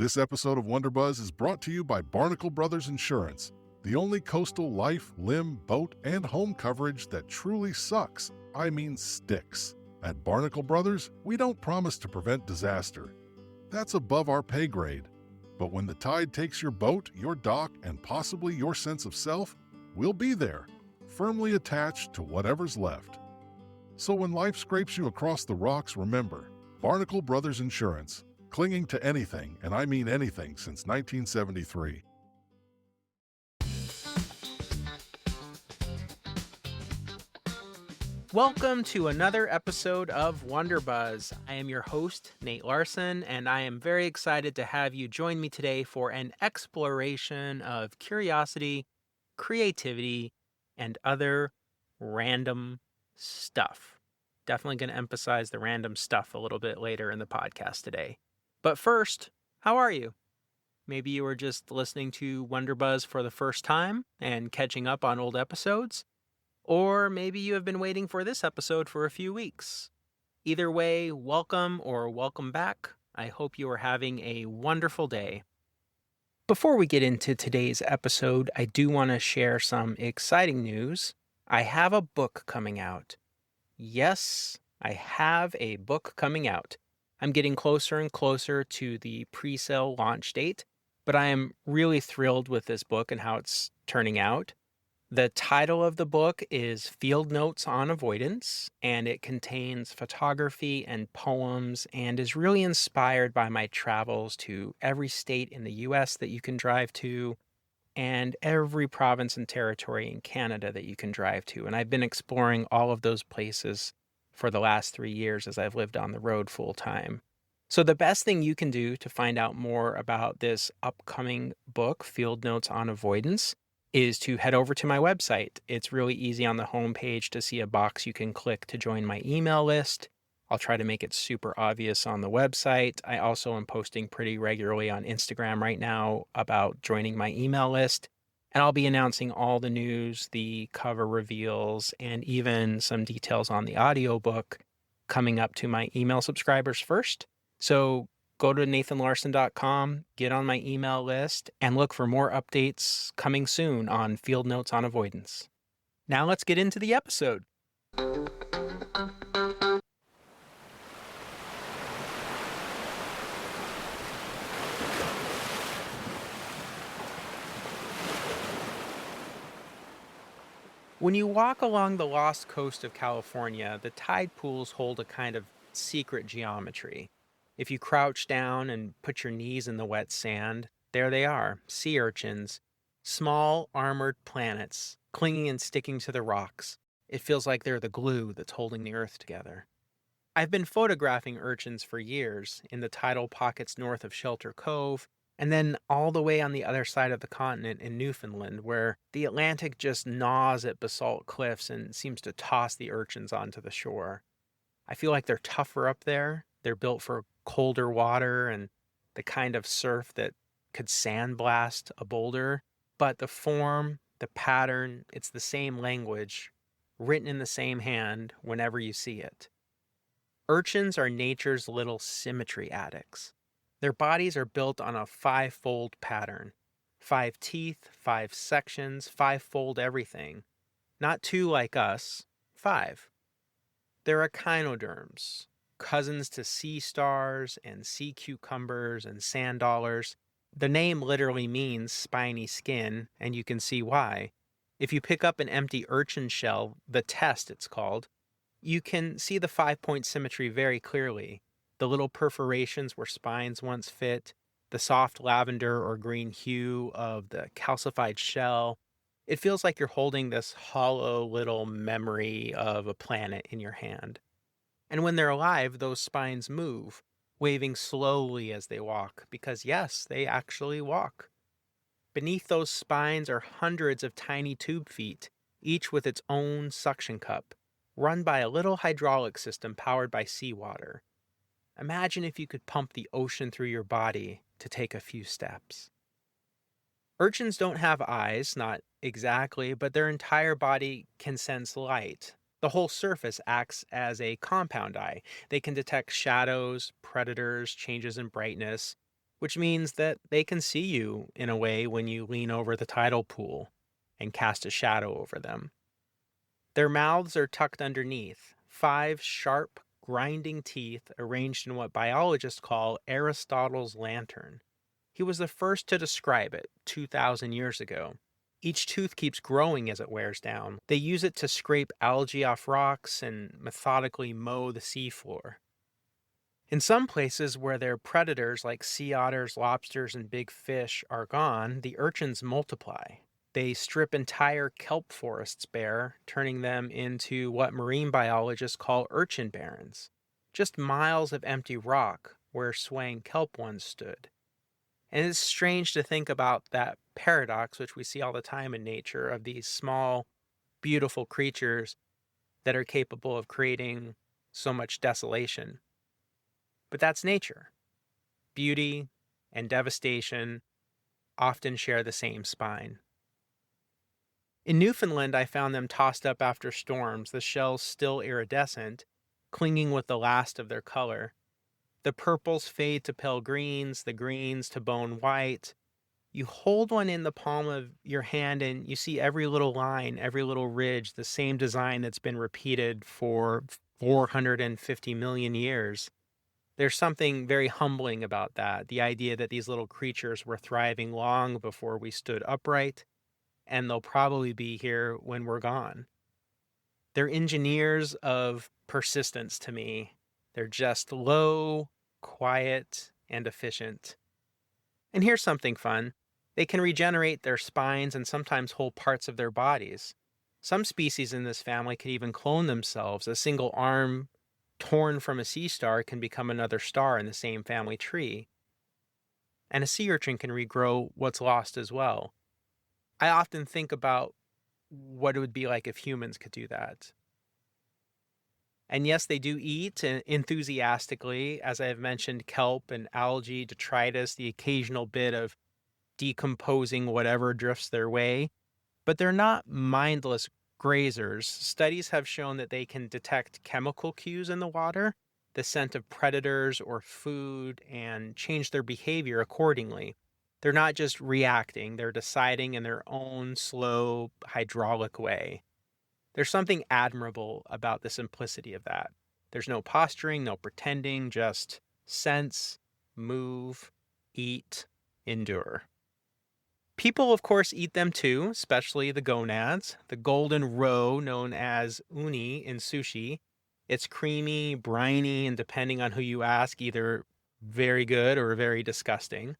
This episode of WonderBuzz is brought to you by Barnacle Brothers Insurance, the only coastal life, limb, boat, and home coverage that truly sucks. I mean sticks. At Barnacle Brothers, we don't promise to prevent disaster. That's above our pay grade. But when the tide takes your boat, your dock, and possibly your sense of self, we'll be there, firmly attached to whatever's left. So when life scrapes you across the rocks, remember, Barnacle Brothers Insurance, clinging to anything, and I mean anything, since 1973. Welcome to another episode of WonderBuzz. I am your host, Nate Larson, and I am very excited to have you join me today for an exploration of curiosity, creativity, and other random stuff. Definitely going to emphasize the random stuff a little bit later in the podcast today. But first, how are you? Maybe you were just listening to WonderBuzz for the first time and catching up on old episodes. Or maybe you have been waiting for this episode for a few weeks. Either way, welcome or welcome back. I hope you are having a wonderful day. Before we get into today's episode, I do want to share some exciting news. I have a book coming out. Yes, I have a book coming out. I'm getting closer and closer to the pre-sale launch date, but I am really thrilled with this book and how it's turning out. The title of the book is Field Notes on Avoidance, and it contains photography and poems and is really inspired by my travels to every state in the US that you can drive to and every province and territory in Canada that you can drive to. And I've been exploring all of those places for the last 3 years as I've lived on the road full time. So the best thing you can do to find out more about this upcoming book, Field Notes on Avoidance, is to head over to my website. It's really easy on the homepage to see a box you can click to join my email list. I'll try to make it super obvious on the website. I also am posting pretty regularly on Instagram right now about joining my email list. And I'll be announcing all the news, the cover reveals, and even some details on the audiobook coming up to my email subscribers first. So go to nathanlarson.com, get on my email list, and look for more updates coming soon on Field Notes on Avoidance. Now let's get into the episode. When you walk along the lost coast of California, the tide pools hold a kind of secret geometry. If you crouch down and put your knees in the wet sand, there they are, sea urchins, small armored planets, clinging and sticking to the rocks. It feels like they're the glue that's holding the earth together. I've been photographing urchins for years in the tidal pockets north of Shelter Cove, and then all the way on the other side of the continent in Newfoundland, where the Atlantic just gnaws at basalt cliffs and seems to toss the urchins onto the shore. I feel like they're tougher up there. They're built for colder water and the kind of surf that could sandblast a boulder. But the form, the pattern, it's the same language, written in the same hand whenever you see it. Urchins are nature's little symmetry addicts. Their bodies are built on a 5-fold pattern. 5 teeth, 5 sections, 5-fold everything. Not 2 like us, 5. They're echinoderms, cousins to sea stars and sea cucumbers and sand dollars. The name literally means spiny skin, and you can see why. If you pick up an empty urchin shell, the test it's called, you can see the 5-point symmetry very clearly. The little perforations where spines once fit, the soft lavender or green hue of the calcified shell. It feels like you're holding this hollow little memory of a planet in your hand. And when they're alive, those spines move, waving slowly as they walk, because yes, they actually walk. Beneath those spines are hundreds of tiny tube feet, each with its own suction cup, run by a little hydraulic system powered by seawater. Imagine if you could pump the ocean through your body to take a few steps. Urchins don't have eyes, not exactly, but their entire body can sense light. The whole surface acts as a compound eye. They can detect shadows, predators, changes in brightness. which means that they can see you in a way when you lean over the tidal pool and cast a shadow over them. Their mouths are tucked underneath, five sharp, grinding teeth arranged in what biologists call Aristotle's lantern. He was the first to describe it 2,000 years ago. Each tooth keeps growing as it wears down. They use it to scrape algae off rocks and methodically mow the seafloor. In some places where their predators like sea otters, lobsters, and big fish are gone, the urchins multiply. They strip entire kelp forests bare, turning them into what marine biologists call urchin barrens, just miles of empty rock where swaying kelp once stood. And it's strange to think about that paradox, which we see all the time in nature, of these small, beautiful creatures that are capable of creating so much desolation. But that's nature. Beauty and devastation often share the same spine. In Newfoundland, I found them tossed up after storms, the shells still iridescent, clinging with the last of their color. The purples fade to pale greens, the greens to bone white. You hold one in the palm of your hand and you see every little line, every little ridge, the same design that's been repeated for 450 million years. There's something very humbling about that, the idea that these little creatures were thriving long before we stood upright, and they'll probably be here when we're gone. They're engineers of persistence to me. They're just low, quiet, and efficient. And here's something fun. They can regenerate their spines and sometimes whole parts of their bodies. Some species in this family could even clone themselves. A single arm torn from a sea star can become another star in the same family tree. And a sea urchin can regrow what's lost as well. I often think about what it would be like if humans could do that. And yes, they do eat enthusiastically, as I have mentioned, kelp and algae, detritus, the occasional bit of decomposing whatever drifts their way. But they're not mindless grazers. Studies have shown that they can detect chemical cues in the water, the scent of predators or food, and change their behavior accordingly. They're not just reacting, they're deciding in their own slow, hydraulic way. There's something admirable about the simplicity of that. There's no posturing, no pretending, just sense, move, eat, endure. People, of course, eat them too, especially the gonads. The golden roe, known as uni in sushi. It's creamy, briny, and depending on who you ask, either very good or very disgusting.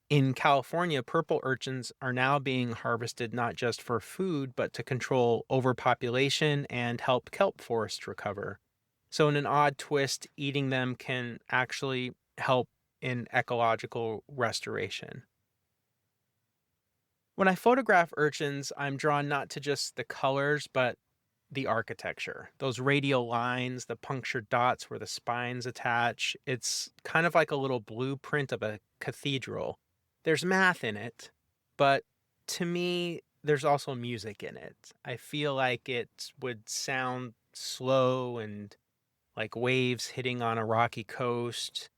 In California, purple urchins are now being harvested not just for food, but to control overpopulation and help kelp forests recover. So in an odd twist, eating them can actually help in ecological restoration. When I photograph urchins, I'm drawn not to just the colors, but the architecture. Those radial lines, the punctured dots where the spines attach. It's kind of like a little blueprint of a cathedral. There's math in it, but to me, there's also music in it. I feel like it would sound slow and like waves hitting on a rocky coast,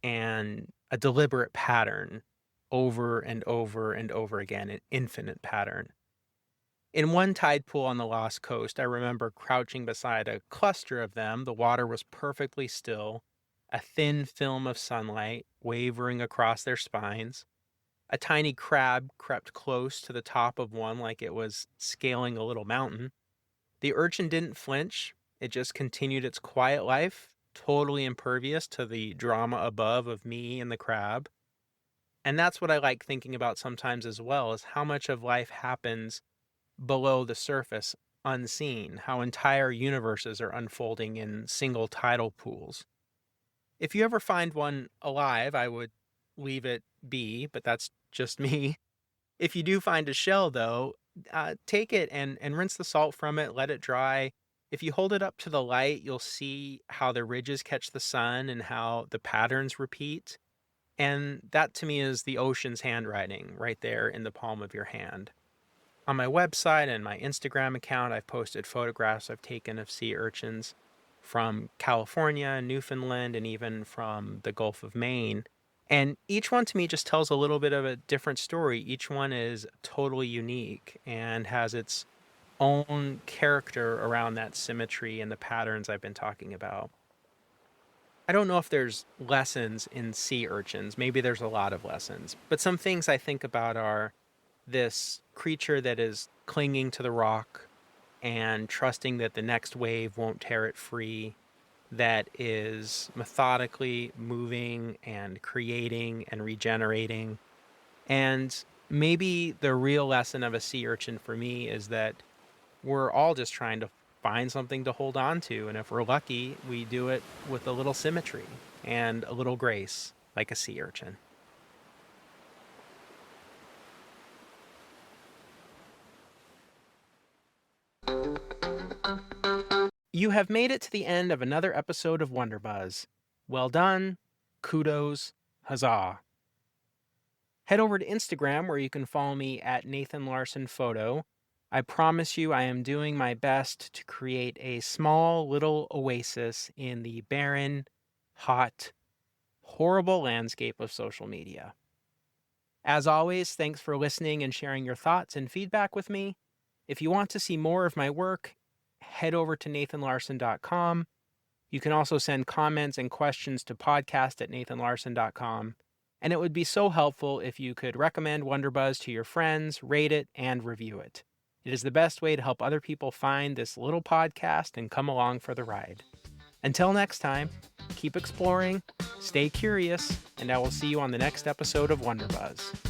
and a deliberate pattern over and over and over again, an infinite pattern. In one tide pool on the Lost Coast, I remember crouching beside a cluster of them. The water was perfectly still, a thin film of sunlight wavering across their spines. A tiny crab crept close to the top of one like it was scaling a little mountain. The urchin didn't flinch. It just continued its quiet life, totally impervious to the drama above of me and the crab. And that's what I like thinking about sometimes as well, is how much of life happens below the surface, unseen, how entire universes are unfolding in single tidal pools. If you ever find one alive, I would leave it be, but that's just me. If you do find a shell, though, take it and rinse the salt from it, let it dry. If you hold it up to the light, you'll see how the ridges catch the sun and how the patterns repeat. And that to me is the ocean's handwriting right there in the palm of your hand. On my website and my Instagram account, I've posted photographs I've taken of sea urchins from California, Newfoundland, and even from the Gulf of Maine. And each one to me just tells a little bit of a different story. Each one is totally unique and has its own character around that symmetry and the patterns I've been talking about. I don't know if there's lessons in sea urchins. Maybe there's a lot of lessons. But some things I think about are this creature that is clinging to the rock and trusting that the next wave won't tear it free, that is methodically moving and creating and regenerating. And maybe the real lesson of a sea urchin for me is that we're all just trying to find something to hold on to. And if we're lucky, we do it with a little symmetry and a little grace, like a sea urchin. You have made it to the end of another episode of Wonder Buzz. Well done, kudos, huzzah. Head over to Instagram where you can follow me at Nathan Larson Photo. I promise you I am doing my best to create a small little oasis in the barren, hot, horrible landscape of social media. As always, thanks for listening and sharing your thoughts and feedback with me. If you want to see more of my work, head over to nathanlarson.com. You can also send comments and questions to podcast@nathanlarson.com. And it would be so helpful if you could recommend WonderBuzz to your friends, rate it, and review it. It is the best way to help other people find this little podcast and come along for the ride. Until next time, keep exploring, stay curious, and I will see you on the next episode of WonderBuzz.